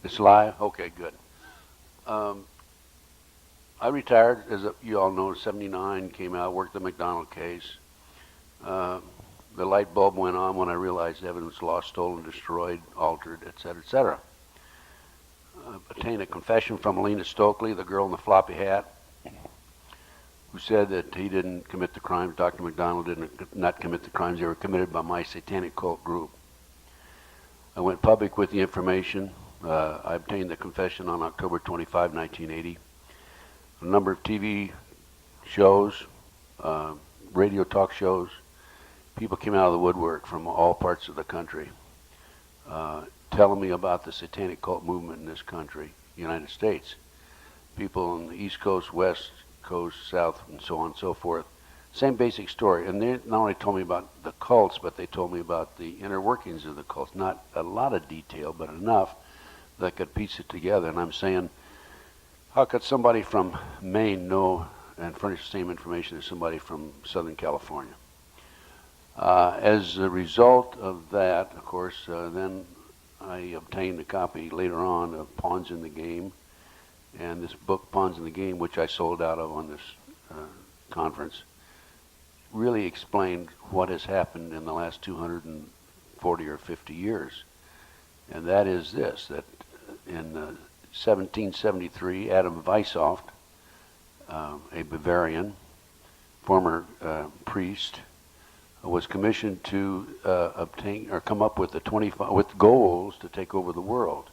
It's live? Okay, good. Um, I retired, as you all know, in 79, came out, worked the McDonald case. Uh, the light bulb went on when I realized evidence lost, stolen, destroyed, altered, etc., etc. Obtained a confession from Alina Stokely, the girl in the floppy hat, who said that he didn't commit the crimes. Dr. McDonald did not commit the crimes. They were committed by my satanic cult group. I went public with the information. I obtained the confession on October 25, 1980. A number of TV shows, uh, radio talk shows, people came out of the woodwork from all parts of the country telling me about the satanic cult movement in this country, United States. People on the East Coast, West Coast, South, and so on and so forth. Same basic story. And they not only told me about the cults, but they told me about the inner workings of the cults. Not a lot of detail, but enough that I could piece it together. And I'm saying, how could somebody from Maine know and furnish the same information as somebody from Southern California? As a result of that, of course, then I obtained a copy later on of Pawns in the Game, and this book, Pawns in the Game, which I sold out of on this conference, really explained what has happened in the last 240 or 50 years. And that is this, that in 1773, Adam Weishaupt, a Bavarian, former priest, was commissioned to obtain or come up with with goals to take over the world.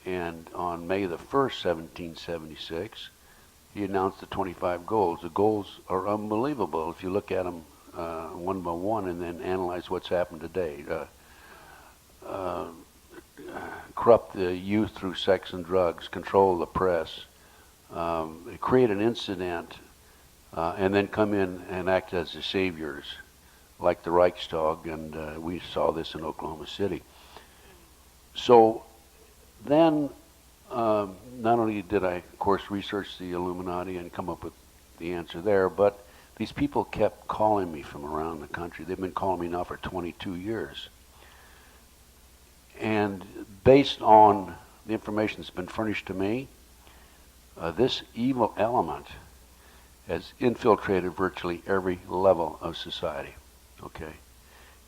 And on May the 1st, 1776, he announced the 25 goals. The goals are unbelievable if you look at them one by one and then analyze what's happened today. Corrupt the youth through sex and drugs, control the press, create an incident, and then come in and act as the saviors, like the Reichstag, and we saw this in Oklahoma City. So then, not only did I, of course, research the Illuminati and come up with the answer there, but these people kept calling me from around the country. They've been calling me now for 22 years. And based on the information that's been furnished to me, this evil element has infiltrated virtually every level of society. Okay,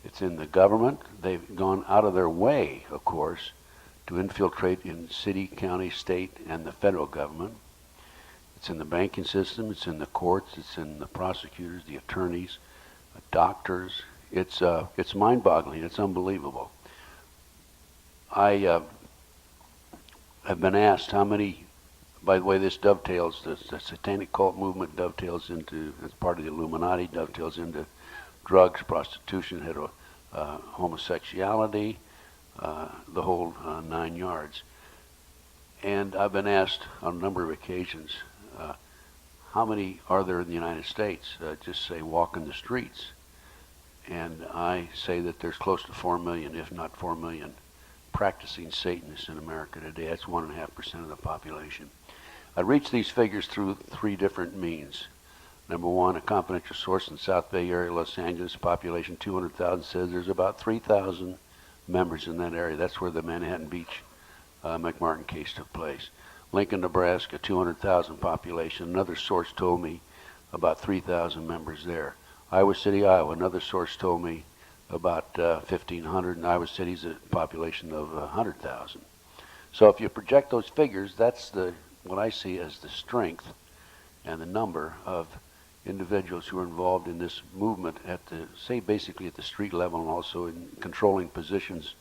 it's in the government. They've gone out of their way, of course, to infiltrate in city, county, state, and the federal government. It's in the banking system. It's in the courts. It's in the prosecutors, the attorneys, doctors. It's mind-boggling. It's unbelievable. I have been asked how many. By the way, this dovetails, the satanic cult movement dovetails into, as part of the Illuminati, dovetails into drugs, prostitution, homosexuality, the whole 9 yards. And I've been asked on a number of occasions, how many are there in the United States, just say walking the streets? And I say that there's close to 4 million, if not 4 million, practicing Satanists in America today. That's 1.5% of the population. I reached these figures through 3 different means. Number one, a confidential source in South Bay area, Los Angeles, population 200,000, says there's about 3,000 members in that area. That's where the Manhattan Beach McMartin case took place. Lincoln, Nebraska, 200,000 population. Another source told me about 3,000 members there. Iowa City, Iowa, another source told me about 1,500, and Iowa City's a population of 100,000. So if you project those figures, that's what I see as the strength and the number of individuals who are involved in this movement at basically at the street level, and also in controlling positions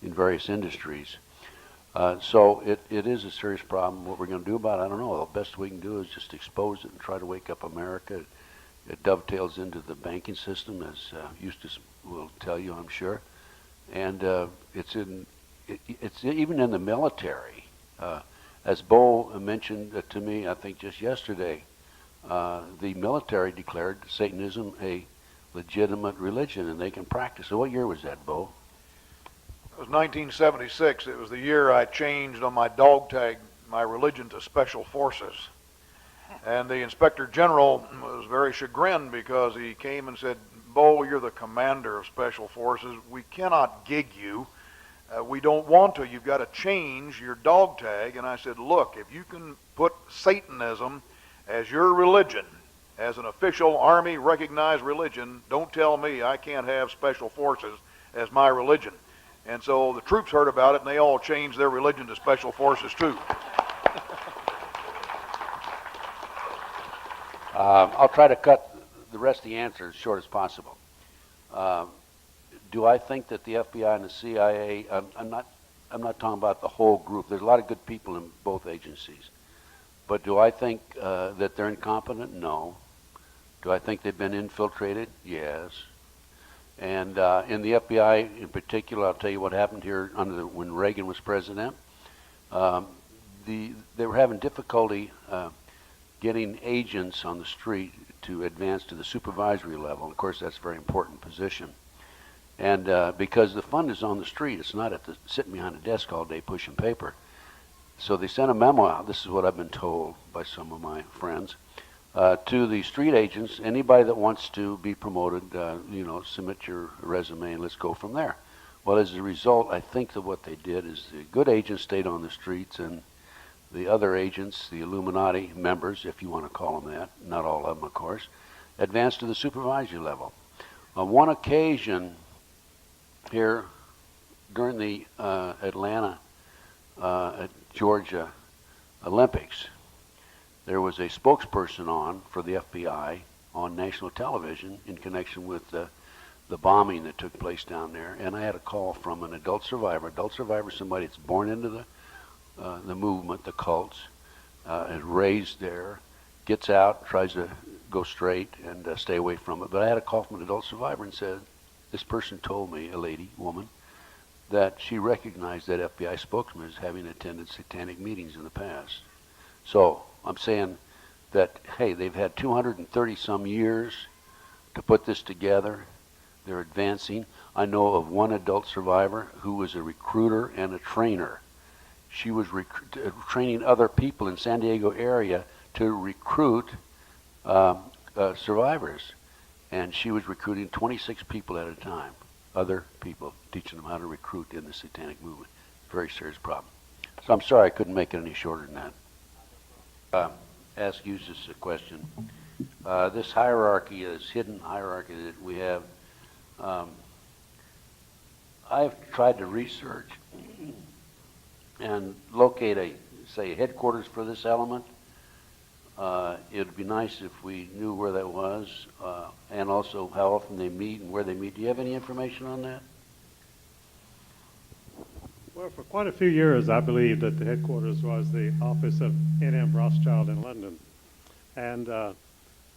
in various industries. So it is a serious problem. What we're going to do about it, I don't know. The best we can do is just expose it and try to wake up America. It dovetails into the banking system, as Eustace will tell you, I'm sure. And it's even in the military. As Bo mentioned to me, I think just yesterday, the military declared Satanism a legitimate religion, and they can practice. So what year was that, Bo? It was 1976. It was the year I changed on my dog tag my religion to Special Forces. And the Inspector General was very chagrined because he came and said, Bo, you're the commander of Special Forces. We cannot gig you. we don't want to. You've got to change your dog tag. And I said, look, if you can put Satanism as your religion, as an official Army recognized religion, don't tell me I can't have Special Forces as my religion. And so the troops heard about it, and they all changed their religion to Special Forces too. I'll try to cut the rest of the answer as short as possible. Do I think that the FBI and the CIA, I'm not talking about the whole group. There's a lot of good people in both agencies. But do I think that they're incompetent? No. Do I think they've been infiltrated? Yes. And in the FBI in particular, I'll tell you what happened here when Reagan was president. They were having difficulty getting agents on the street to advance to the supervisory level. Of course, that's a very important position. And because the fun is on the street, it's not sitting behind a desk all day pushing paper. So they sent a memo out, this is what I've been told by some of my friends, to the street agents, anybody that wants to be promoted, submit your resume and let's go from there. Well, as a result, I think that what they did is the good agents stayed on the streets and the other agents, the Illuminati members, if you want to call them that, not all of them, of course, advanced to the supervisory level. On one occasion here during the Atlanta, Georgia Olympics, there was a spokesperson on for the FBI on national television in connection with the bombing that took place down there, and I had a call from an adult survivor. Adult survivor is somebody that's born into the movement, the cults, is raised there, gets out, tries to go straight and stay away from it. But I had a call from an adult survivor and said, this person told me, a woman, that she recognized that FBI spokesman as having attended satanic meetings in the past. So I'm saying that, hey, they've had 230 some years to put this together. They're advancing. I know of one adult survivor who was a recruiter and a trainer. She was training other people in San Diego area to recruit survivors. And she was recruiting 26 people at a time, other people, teaching them how to recruit in the satanic movement. Very serious problem. So I'm sorry I couldn't make it any shorter than that. Ask you this question. This hierarchy, this hidden hierarchy that we have, I've tried to research and locate a headquarters for this element. It would be nice if we knew where that was, and also how often they meet and where they meet. Do you have any information on that? Well, for quite a few years, I believed that the headquarters was the office of N.M. Rothschild in London. And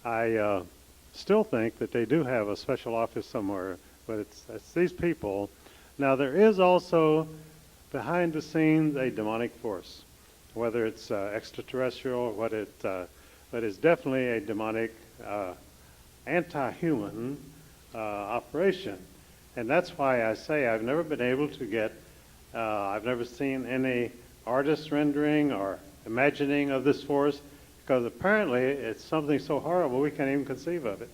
I still think that they do have a special office somewhere, but it's these people. Now, there is also, behind the scenes, a demonic force, whether it's extraterrestrial, but it's definitely a demonic, anti-human operation. And that's why I say I've never been able to get, I've never seen any artist rendering or imagining of this force, because apparently it's something so horrible we can't even conceive of it.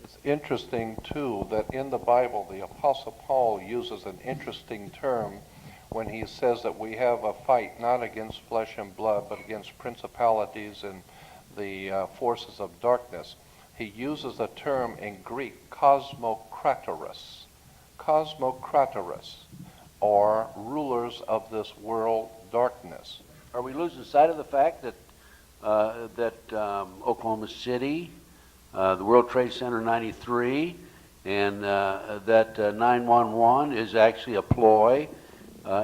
It's interesting, too, that in the Bible, the Apostle Paul uses an interesting term when he says that we have a fight not against flesh and blood, but against principalities and the forces of darkness. He uses the term in Greek, cosmokratoros, or rulers of this world darkness. Are we losing sight of the fact that Oklahoma City, the World Trade Center 93, and that 911 is actually a ploy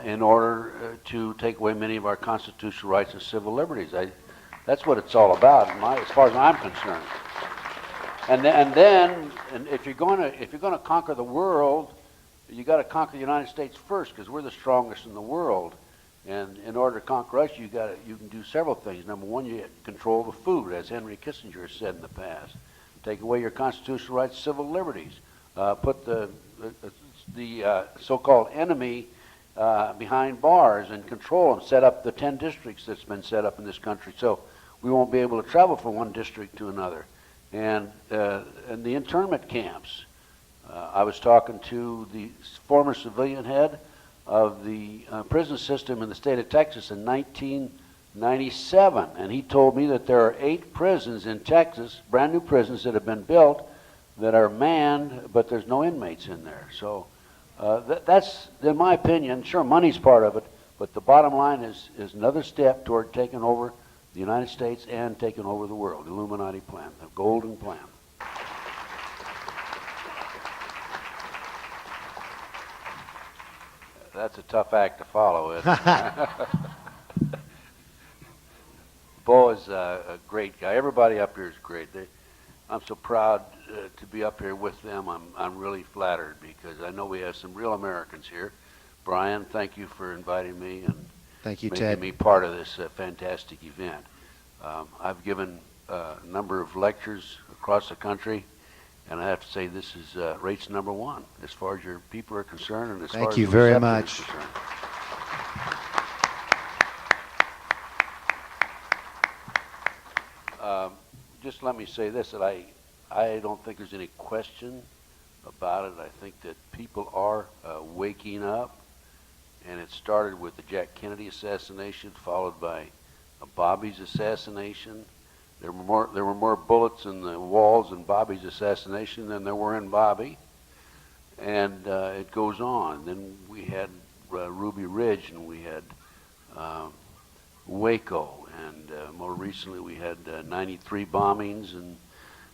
in order to take away many of our constitutional rights and civil liberties? That's what it's all about, as far as I'm concerned. And then if you're going to conquer the world, you got to conquer the United States first, because we're the strongest in the world. And in order to conquer us, you can do several things. Number one, you control the food, as Henry Kissinger has said in the past. Take away your constitutional rights, civil liberties. Put the so-called enemy behind bars and control them. Set up the 10 districts that's been set up in this country, so we won't be able to travel from one district to another. And the internment camps. I was talking to the former civilian head of the prison system in the state of Texas in 1997, and he told me that there are 8 prisons in Texas, brand new prisons that have been built that are manned, but there's no inmates in there. So that's, in my opinion, sure, money's part of it, but the bottom line is another step toward taking over the United States and taking over the world, the Illuminati plan, the golden plan. That's a tough act to follow, isn't it? Bo is a great guy. Everybody up here is great. I'm so proud to be up here with them. I'm really flattered because I know we have some real Americans here. Brian, thank you for inviting me and Thank you, making Ted. me part of this fantastic event. I've given a number of lectures across the country, and I have to say this is rates number 1 as far as your people are concerned and as far Thank as you the very reception much. is concerned. Just let me say this, that I don't think there's any question about it. I think that people are waking up, and it started with the Jack Kennedy assassination, followed by Bobby's assassination. There were more bullets in the walls in Bobby's assassination than there were in Bobby, and it goes on. Then we had Ruby Ridge, and we had Waco, and more recently we had 93 bombings,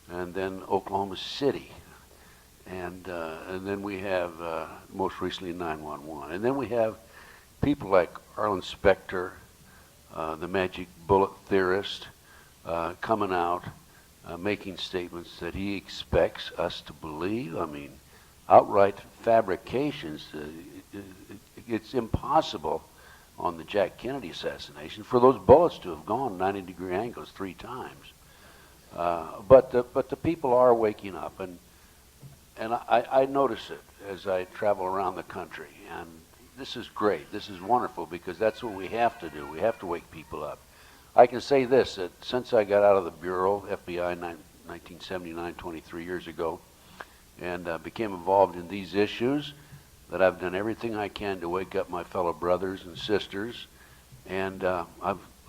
and then Oklahoma City, and then we have most recently 9/11, and then we have people like Arlen Specter, the magic bullet theorist, coming out, making statements that he expects us to believe. I mean, outright fabrications. It's impossible on the Jack Kennedy assassination for those bullets to have gone 90-degree angles 3 times. But the people are waking up, and I notice it as I travel around the country, and this is great. This is wonderful because that's what we have to do. We have to wake people up. I can say this, that since I got out of the Bureau, FBI, 1979, 23 years ago, and became involved in these issues, that I've done everything I can to wake up my fellow brothers and sisters, and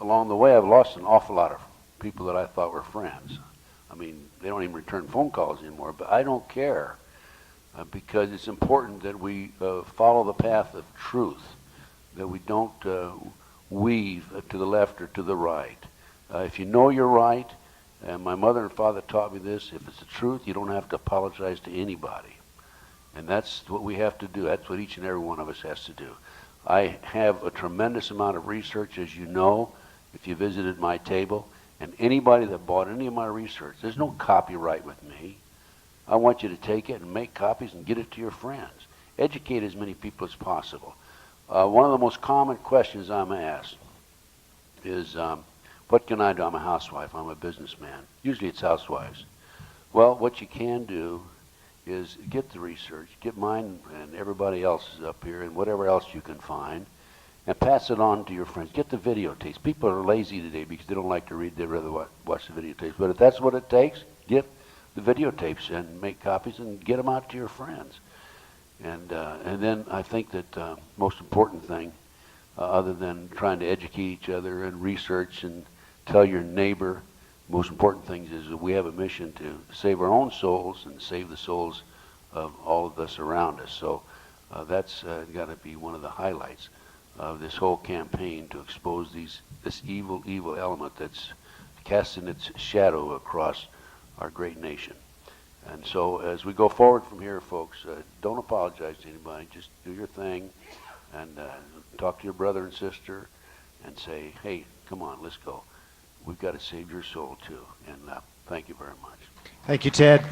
along the way I've lost an awful lot of people that I thought were friends. I mean, they don't even return phone calls anymore, but I don't care because it's important that we follow the path of truth, that we don't weave to the left or to the right. If you know you're right, and my mother and father taught me this, if it's the truth, you don't have to apologize to anybody. And that's what we have to do. That's what each and every one of us has to do. I have a tremendous amount of research, as you know, if you visited my table. And anybody that bought any of my research, there's no copyright with me. I want you to take it and make copies and get it to your friends. Educate as many people as possible. One of the most common questions I'm asked is, what can I do? I'm a housewife. I'm a businessman. Usually it's housewives. Well, what you can do is get the research, get mine and everybody else's up here and whatever else you can find, and pass it on to your friends. Get the videotapes. People are lazy today because they don't like to read. They'd rather watch the videotapes. But if that's what it takes, get the videotapes and make copies and get them out to your friends. And then I think that most important thing, other than trying to educate each other and research and tell your neighbor, most important things is that we have a mission to save our own souls and save the souls of all of us around us. So that's got to be one of the highlights of this whole campaign, to expose this evil element that's casting its shadow across our great nation. And so as we go forward from here, folks, don't apologize to anybody. Just do your thing and talk to your brother and sister and say, hey, come on, let's go. We've got to save your soul too. And thank you very much. Thank you, Ted.